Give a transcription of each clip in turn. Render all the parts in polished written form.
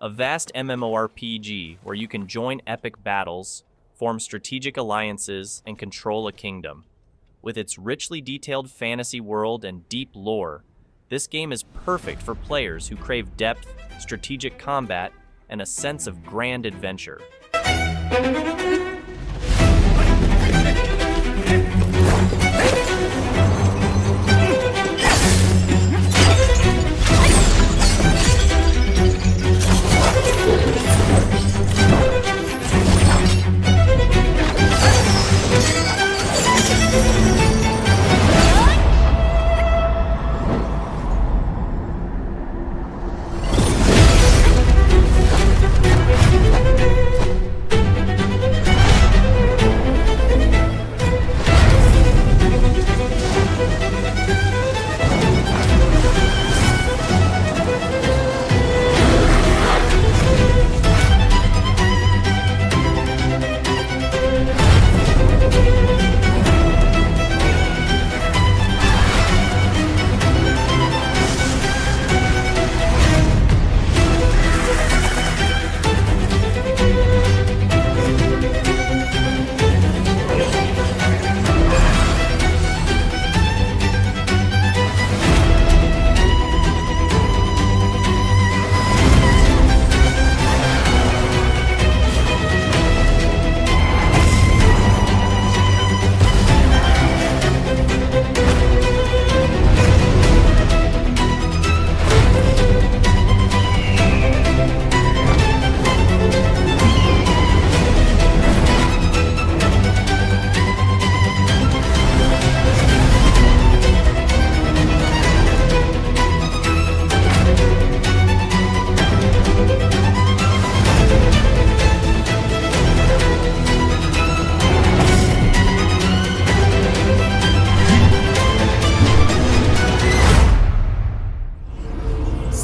a vast MMORPG where you can join epic battles, form strategic alliances, and control a kingdom. With its richly detailed fantasy world and deep lore, this game is perfect for players who crave depth, strategic combat, and a sense of grand adventure.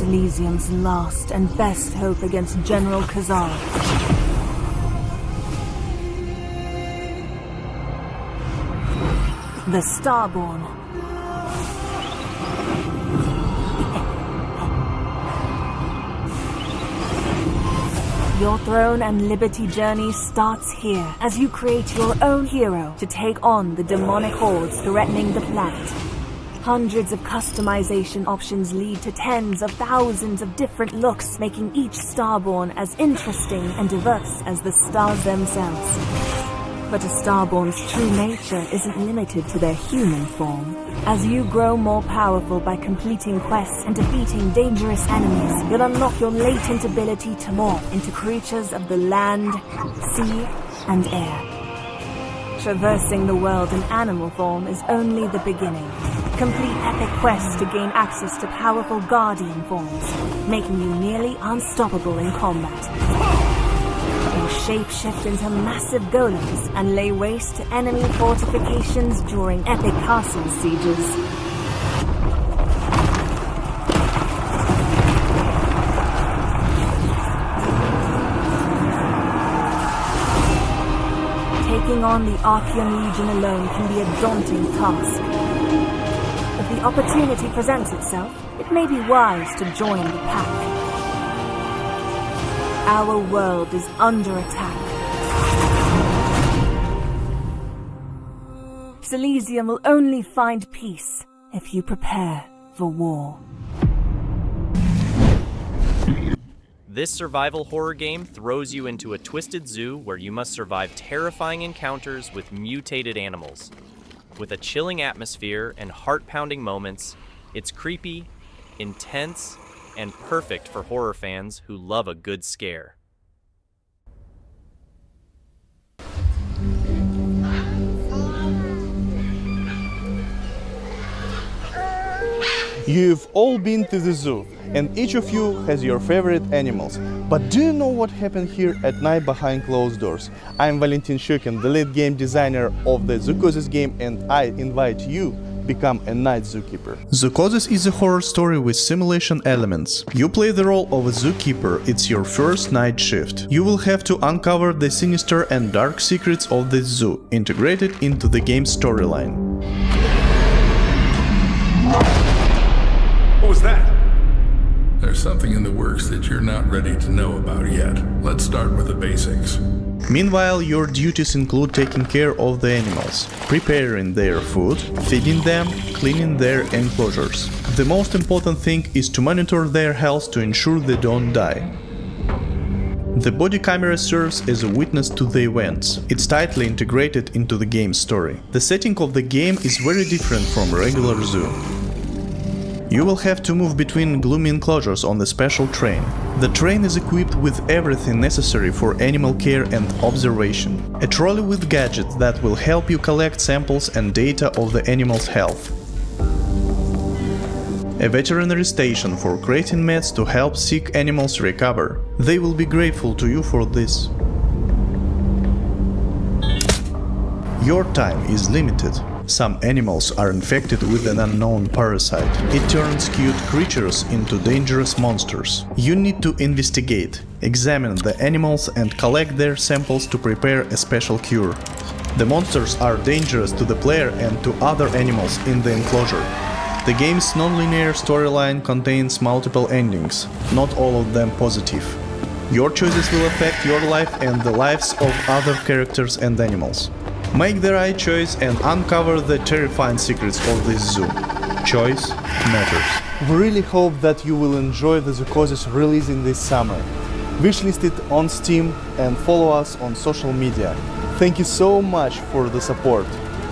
Elysium's last and best hope against General Khazar. The Starborn. Your throne and liberty journey starts here as you create your own hero to take on the demonic hordes threatening the planet. Hundreds of customization options lead to tens of thousands of different looks, making each Starborn as interesting and diverse as the stars themselves. But a Starborn's true nature isn't limited to their human form. As you grow more powerful by completing quests and defeating dangerous enemies, you'll unlock your latent ability to morph into creatures of the land, sea, and air. Traversing the world in animal form is only the beginning. Complete epic quests to gain access to powerful guardian forms, making you nearly unstoppable in combat. You shapeshift into massive golems and lay waste to enemy fortifications during epic castle sieges. Taking on the Archean Legion alone can be a daunting task. If the opportunity presents itself, it may be wise to join the pack. Our world is under attack. Elysium will only find peace if you prepare for war. This survival horror game throws you into a twisted zoo where you must survive terrifying encounters with mutated animals. With a chilling atmosphere and heart-pounding moments, it's creepy, intense, and perfect for horror fans who love a good scare. You've all been to the zoo, and each of you has your favorite animals. But do you know what happened here at night behind closed doors? I'm Valentin Shukin, the lead game designer of the Zoochosis game, and I invite you to become a night zookeeper. Zoochosis is a horror story with simulation elements. You play the role of a zookeeper. It's your first night shift. You will have to uncover the sinister and dark secrets of the zoo, integrated into the game's storyline. What was that? There's something in the works that you're not ready to know about yet. Let's start with the basics. Meanwhile, your duties include taking care of the animals, preparing their food, feeding them, cleaning their enclosures. The most important thing is to monitor their health to ensure they don't die. The body camera serves as a witness to the events. It's tightly integrated into the game's story. The setting of the game is very different from regular zoo. You will have to move between gloomy enclosures on the special train. The train is equipped with everything necessary for animal care and observation. A trolley with gadgets that will help you collect samples and data of the animal's health. A veterinary station for creating meds to help sick animals recover. They will be grateful to you for this. Your time is limited. Some animals are infected with an unknown parasite. It turns cute creatures into dangerous monsters. You need to investigate, examine the animals and collect their samples to prepare a special cure. The monsters are dangerous to the player and to other animals in the enclosure. The game's non-linear storyline contains multiple endings, not all of them positive. Your choices will affect your life and the lives of other characters and animals. Make the right choice and uncover the terrifying secrets of this zoo. Choice matters. We really hope that you will enjoy the Zoochosis releasing this summer. Wishlist it on Steam and follow us on social media. Thank you so much for the support.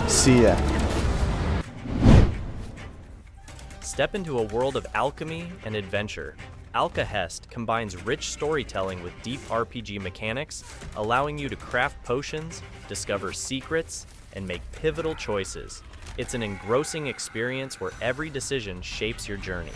See ya. Step into a world of alchemy and adventure. Alkahest combines rich storytelling with deep RPG mechanics, allowing you to craft potions, discover secrets, and make pivotal choices. It's an engrossing experience where every decision shapes your journey.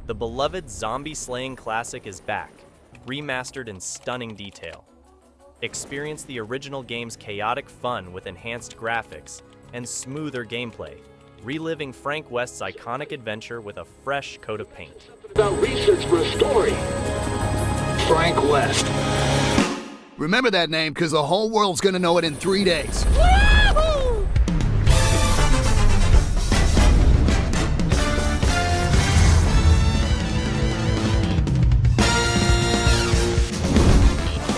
The beloved zombie-slaying classic is back, remastered in stunning detail. Experience the original game's chaotic fun with enhanced graphics and smoother gameplay, reliving Frank West's iconic adventure with a fresh coat of paint. About research for a story. Frank West. Remember that name, because the whole world's gonna know it in 3 days.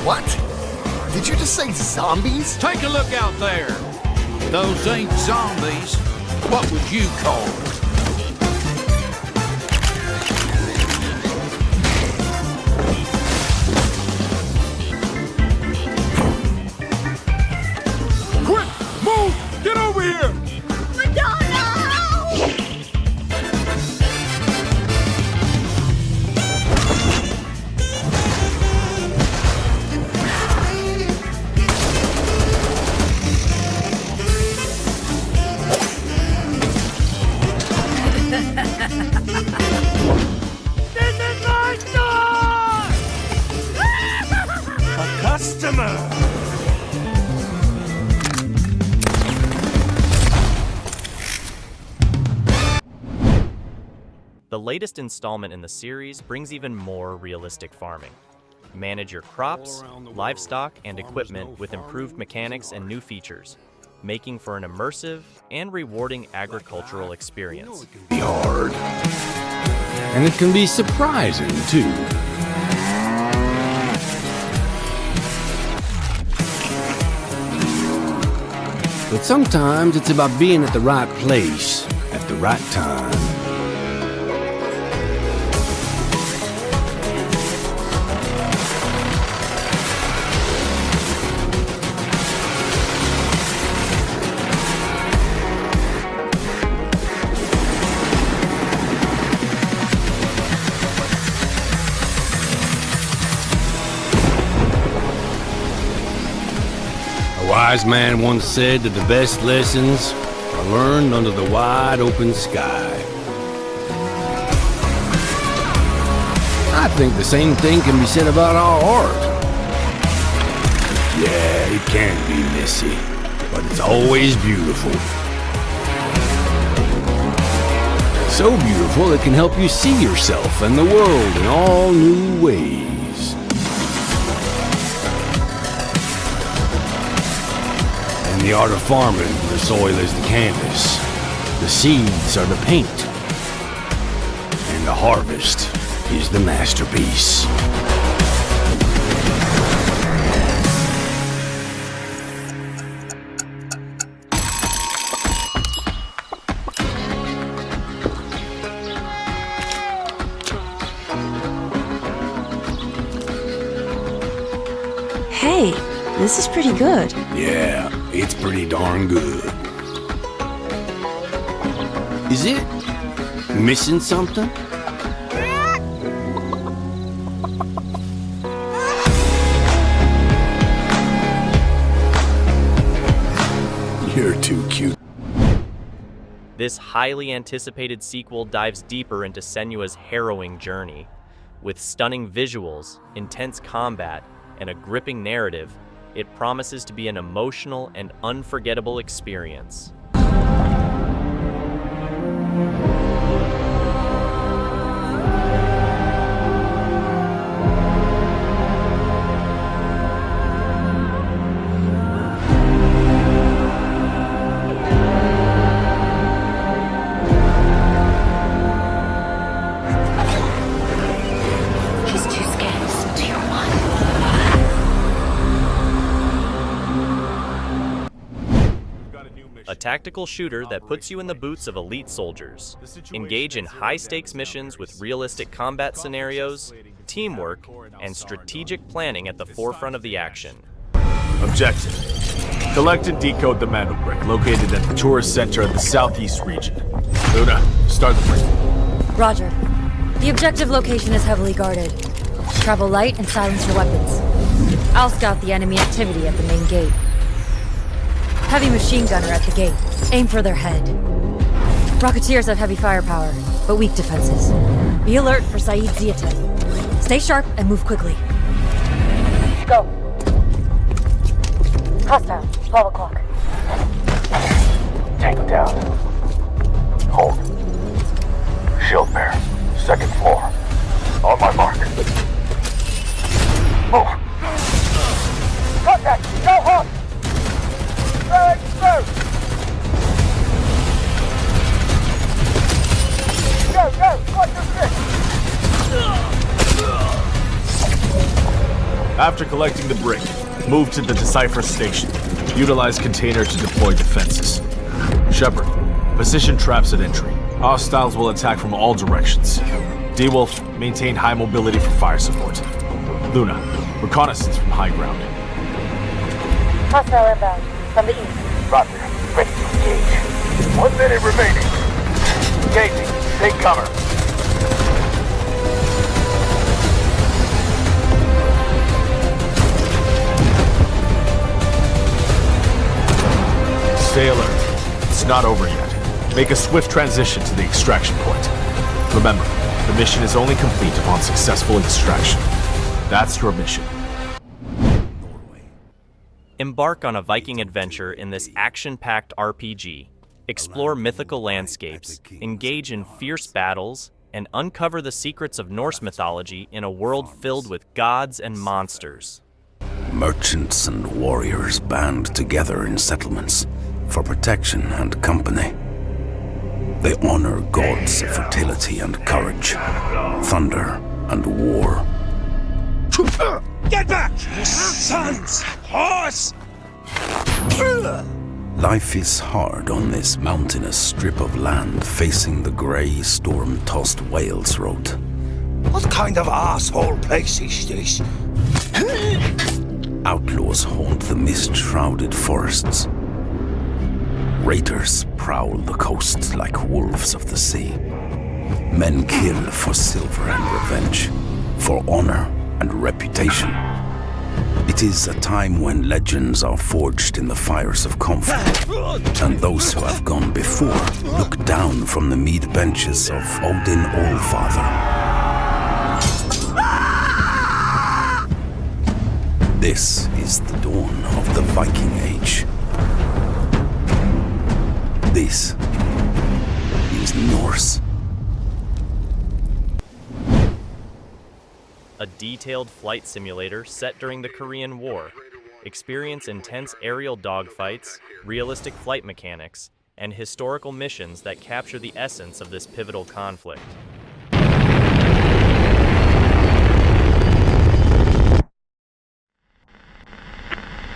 What? Did you just say zombies? Take a look out there. Those ain't zombies. What would you call them? Quick, move! Get over here! This is my store! A customer! The latest installment in the series brings even more realistic farming. Manage your crops, livestock, and equipment with improved mechanics and new features, making for an immersive and rewarding agricultural experience. Be hard. And it can be surprising, too. But sometimes it's about being at the right place at the right time. A wise man once said that the best lessons are learned under the wide open sky. I think the same thing can be said about our art. Yeah, it can be messy, but it's always beautiful. So beautiful it can help you see yourself and the world in all new ways. In the art of farming, the soil is the canvas, the seeds are the paint, and the harvest is the masterpiece. Hey, this is pretty good. Yeah, it's pretty darn good. Is it missing something? You're too cute. This highly anticipated sequel dives deeper into Senua's harrowing journey. With stunning visuals, intense combat, and a gripping narrative, it promises to be an emotional and unforgettable experience. He's too scared to listen to your mind. A tactical shooter that puts you in the boots of elite soldiers. Engage in high-stakes missions with realistic combat scenarios, teamwork, and strategic planning at the forefront of the action. Objective: collect and decode the mana brick located at the tourist center of the southeast region. Luna, start the briefing. Roger. The objective location is heavily guarded. Travel light and silence your weapons. I'll scout the enemy activity at the main gate. Heavy machine gunner at the gate. Aim for their head. Rocketeers have heavy firepower, but weak defenses. Be alert for Saeed Ziaten. Stay sharp and move quickly. Go. Hostile, 12 o'clock. Tank down. Hold. Shield bear, second floor. On my mark. Move. Contact! Go hard! Go! Watch your six! After collecting the brick, move to the Decipher station. Utilize container to deploy defenses. Shepard, position traps at entry. Hostiles will attack from all directions. D-Wolf, maintain high mobility for fire support. Luna, reconnaissance from high ground. Hostile inbound, from the east. Roger. Ready to engage. 1 minute remaining. Engaging. Take cover. Stay alert. It's not over yet. Make a swift transition to the extraction point. Remember, the mission is only complete upon successful extraction. That's your mission. Embark on a Viking adventure in this action-packed RPG. Explore mythical landscapes, engage in fierce battles, and uncover the secrets of Norse mythology in a world filled with gods and monsters. Merchants and warriors band together in settlements for protection and company. They honor gods of fertility and courage, thunder and war. Get back, you sons! Horse! Life is hard on this mountainous strip of land facing the grey, storm-tossed Wales Road. What kind of asshole place is this? Outlaws haunt the mist-shrouded forests. Raiders prowl the coast like wolves of the sea. Men kill for silver and revenge, for honor and reputation. It is a time when legends are forged in the fires of conflict, and those who have gone before look down from the mead benches of Odin Allfather. This is the dawn of the Viking Age. This is Norse. A detailed flight simulator set during the Korean War. Experience intense aerial dogfights, realistic flight mechanics, and historical missions that capture the essence of this pivotal conflict.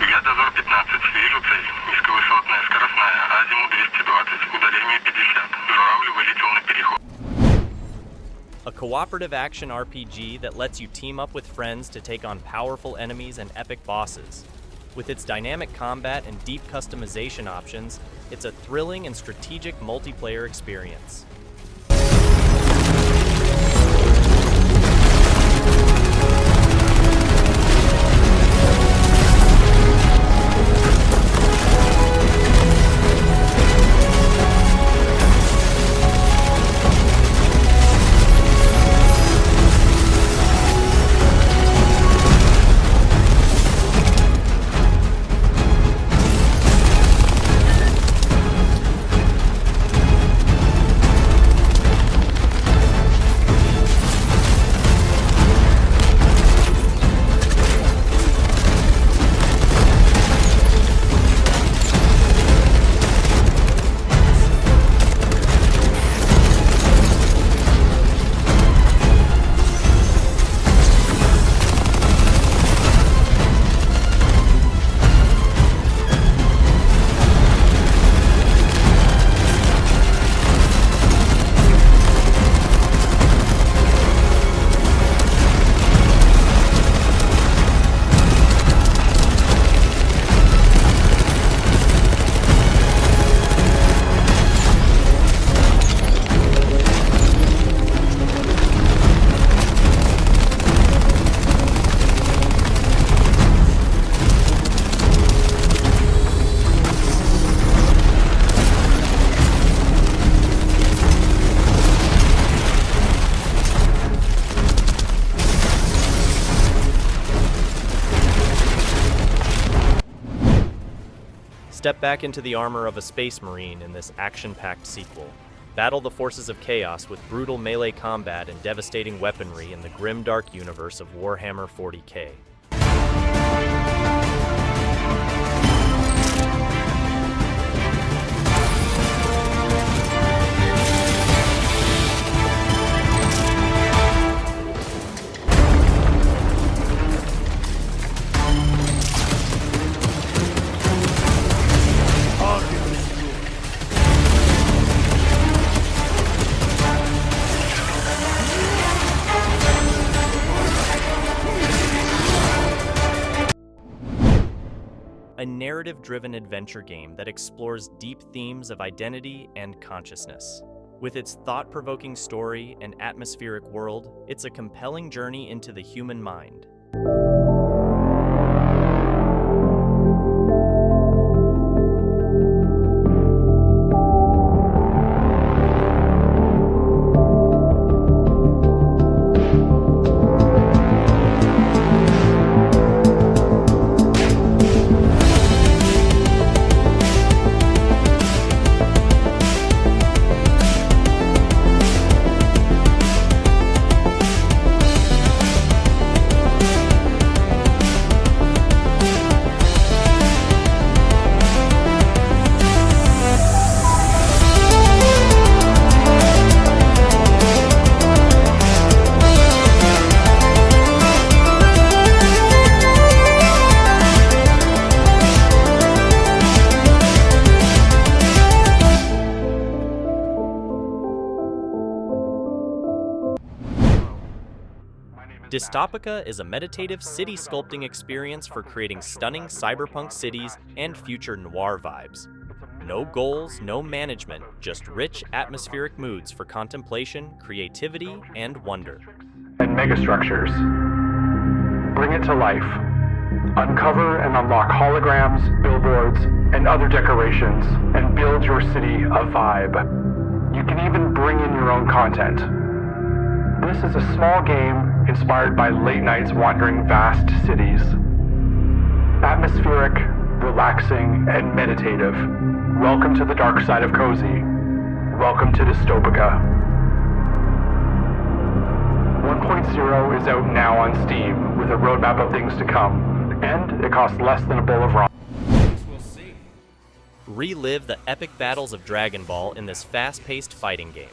Я дозор 15. Вижу цель. Низковысотная, скоростная. Азимут 220. Удаление 50. Журавль вылетел на переход. A cooperative action RPG that lets you team up with friends to take on powerful enemies and epic bosses. With its dynamic combat and deep customization options, it's a thrilling and strategic multiplayer experience. Step back into the armor of a space marine in this action-packed sequel. Battle the forces of chaos with brutal melee combat and devastating weaponry in the grim-dark universe of Warhammer 40k. narrative-driven adventure game that explores deep themes of identity and consciousness. With its thought-provoking story and atmospheric world, it's a compelling journey into the human mind. Dystopika is a meditative city sculpting experience for creating stunning cyberpunk cities and future noir vibes. No goals, no management, just rich atmospheric moods for contemplation, creativity, and wonder. And megastructures. Bring it to life. Uncover and unlock holograms, billboards, and other decorations, and build your city a vibe. You can even bring in your own content. This is a small game inspired by late nights wandering vast cities. Atmospheric, relaxing, and meditative. Welcome to the dark side of cozy. Welcome to Dystopika. 1.0 is out now on Steam with a roadmap of things to come, and it costs less than a bowl of ramen. Relive the epic battles of Dragon Ball in this fast-paced fighting game.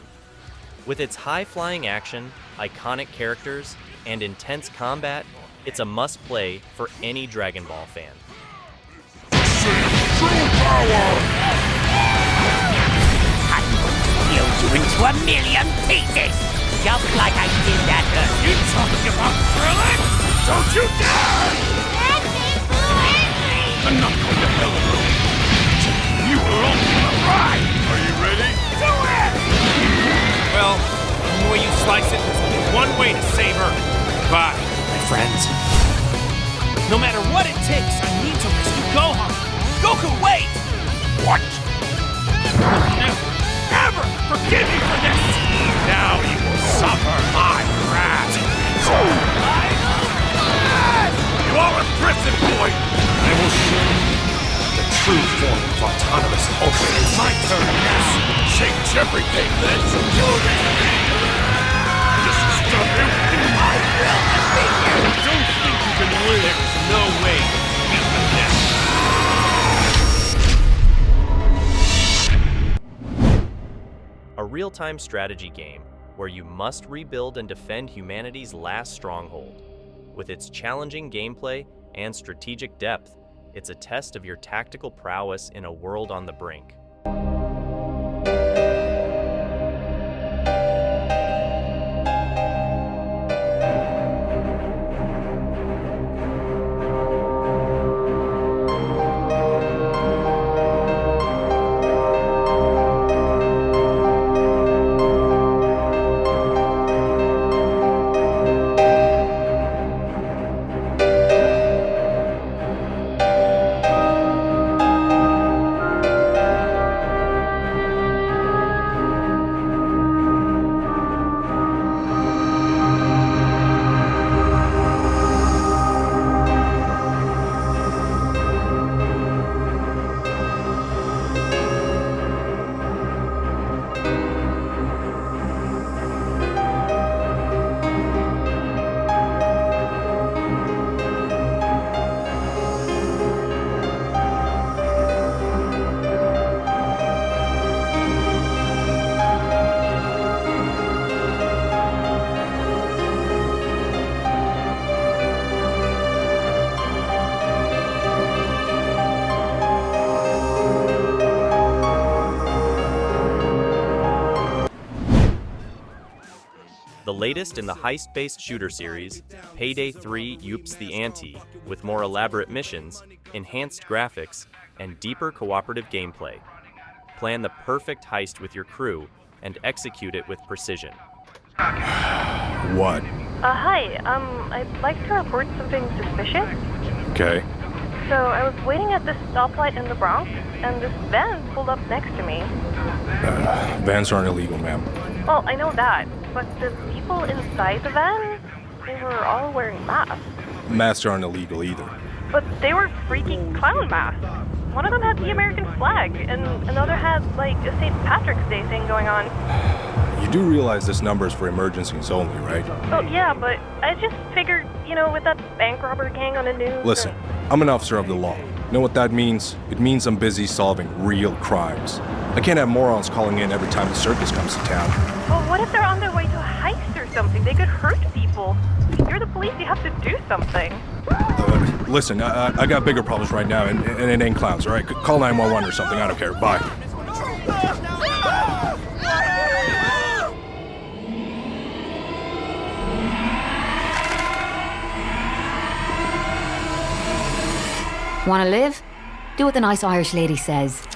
With its high-flying action, iconic characters, and intense combat, it's a must-play for any Dragon Ball fan. True power! I'm going to kill you into a million pieces, just like I did that earlier. You talking about thrilling? Don't you dare! I'm not going to Hellblade. You were only a ride. Are you ready? Do it! Well, the way you slice it, there's only one way to save Earth. Goodbye, my friends. No matter what it takes, I need to rescue Gohan. Goku, wait! What? Never forgive you for this! Now you will suffer my wrath. You are a prison boy! I will show you the true form of autonomous Ultra. It's my turn, yes! Change everything, then! This is stop you! I will defeat you! Don't think you can win. There's no way to beat them now. A real-time strategy game where you must rebuild and defend humanity's last stronghold. With its challenging gameplay and strategic depth, it's a test of your tactical prowess in a world on the brink. The latest in the heist-based shooter series, PayDay 3 ups the ante with more elaborate missions, enhanced graphics, and deeper cooperative gameplay. Plan the perfect heist with your crew and execute it with precision. What? Hi. I'd like to report something suspicious. Okay. So I was waiting at this stoplight in the Bronx, and this van pulled up next to me. Vans aren't illegal, ma'am. Well, I know that, but the people inside the van, they were all wearing masks. Masks aren't illegal either. But they were freaking clown masks. One of them had the American flag, and another had, like, a St. Patrick's Day thing going on. You do realize this number is for emergencies only, right? Oh, yeah, but I just figured, with that bank robber gang on the news... Listen, I'm an officer of the law. You know what that means? It means I'm busy solving real crimes. I can't have morons calling in every time the circus comes to town. Well, what if they're on their way to a heist or something? They could hurt people. You're the police, you have to do something. Listen, I got bigger problems right now, and it ain't clowns, all right? Call 911 or something, I don't care. Bye. Wanna live? Do what the nice Irish lady says.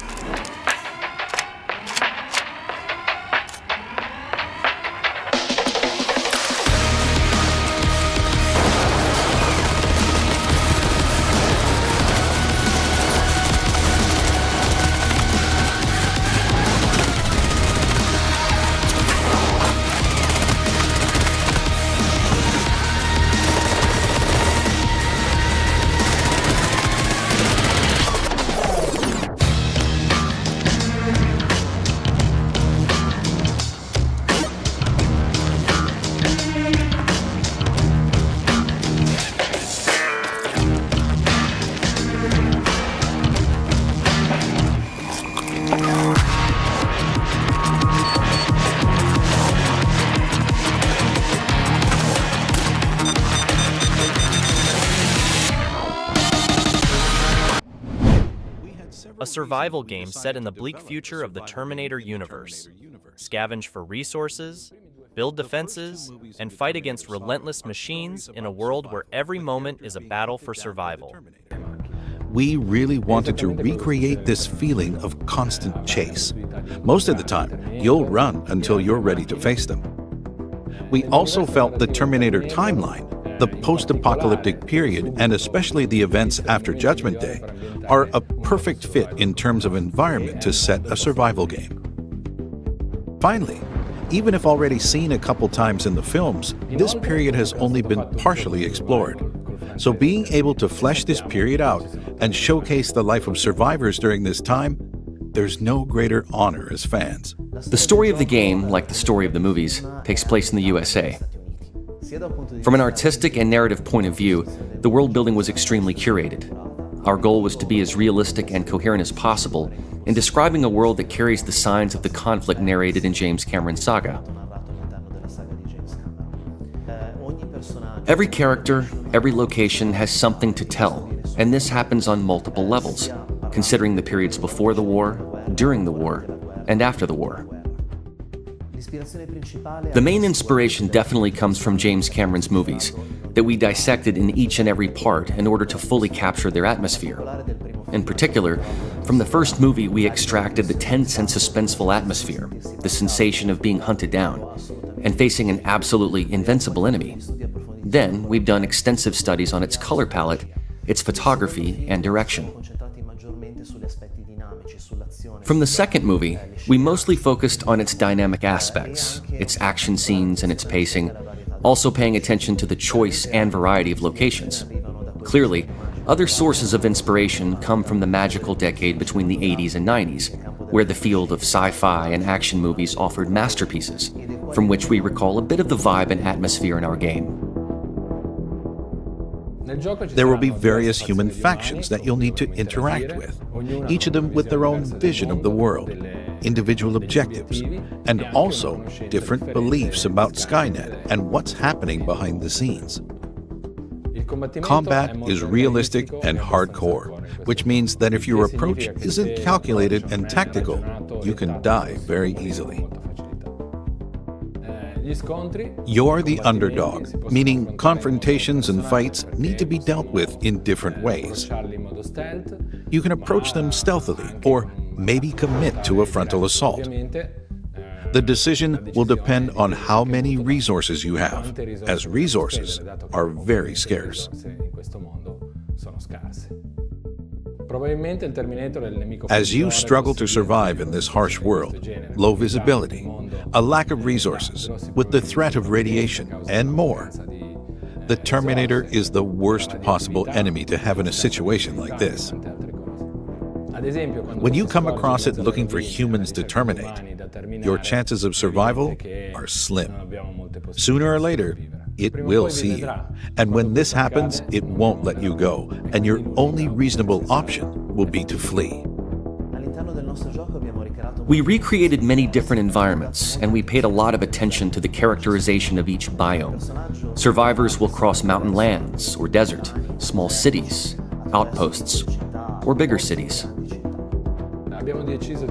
A survival game set in the bleak future of the Terminator universe. Scavenge for resources, build defenses, and fight against relentless machines in a world where every moment is a battle for survival. We really wanted to recreate this feeling of constant chase. Most of the time, you'll run until you're ready to face them. We also felt the Terminator timeline, the post-apocalyptic period, and especially the events after Judgment Day, are a perfect fit in terms of environment to set a survival game. Finally, even if already seen a couple times in the films, this period has only been partially explored. So being able to flesh this period out and showcase the life of survivors during this time, there's no greater honor as fans. The story of the game, like the story of the movies, takes place in the USA. From an artistic and narrative point of view, the world building was extremely curated. Our goal was to be as realistic and coherent as possible in describing a world that carries the signs of the conflict narrated in James Cameron's Saga. Every character, every location has something to tell, and this happens on multiple levels, considering the periods before the war, during the war, and after the war. The main inspiration definitely comes from James Cameron's movies, that we dissected in each and every part in order to fully capture their atmosphere. In particular, from the first movie we extracted the tense and suspenseful atmosphere, the sensation of being hunted down, and facing an absolutely invincible enemy. Then, we've done extensive studies on its color palette, its photography, and direction. From the second movie, we mostly focused on its dynamic aspects, its action scenes and its pacing, also paying attention to the choice and variety of locations. Clearly, other sources of inspiration come from the magical decade between the 80s and 90s, where the field of sci-fi and action movies offered masterpieces, from which we recall a bit of the vibe and atmosphere in our game. There will be various human factions that you'll need to interact with, each of them with their own vision of the world, individual objectives, and also different beliefs about Skynet and what's happening behind the scenes. Combat is realistic and hardcore, which means that if your approach isn't calculated and tactical, you can die very easily. You're the underdog, meaning confrontations and fights need to be dealt with in different ways. You can approach them stealthily or maybe commit to a frontal assault. The decision will depend on how many resources you have, as resources are very scarce. As you struggle to survive in this harsh world, low visibility, a lack of resources, with the threat of radiation, and more, the Terminator is the worst possible enemy to have in a situation like this. When you come across it looking for humans to terminate, your chances of survival are slim. Sooner or later, it will see you. And when this happens, it won't let you go, and your only reasonable option will be to flee. We recreated many different environments, and we paid a lot of attention to the characterization of each biome. Survivors will cross mountain lands or desert, small cities, outposts, or bigger cities.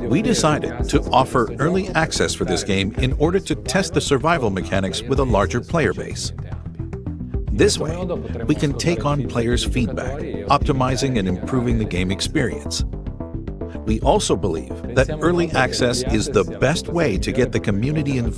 We decided to offer early access for this game in order to test the survival mechanics with a larger player base. This way, we can take on players' feedback, optimizing and improving the game experience. We also believe that early access is the best way to get the community involved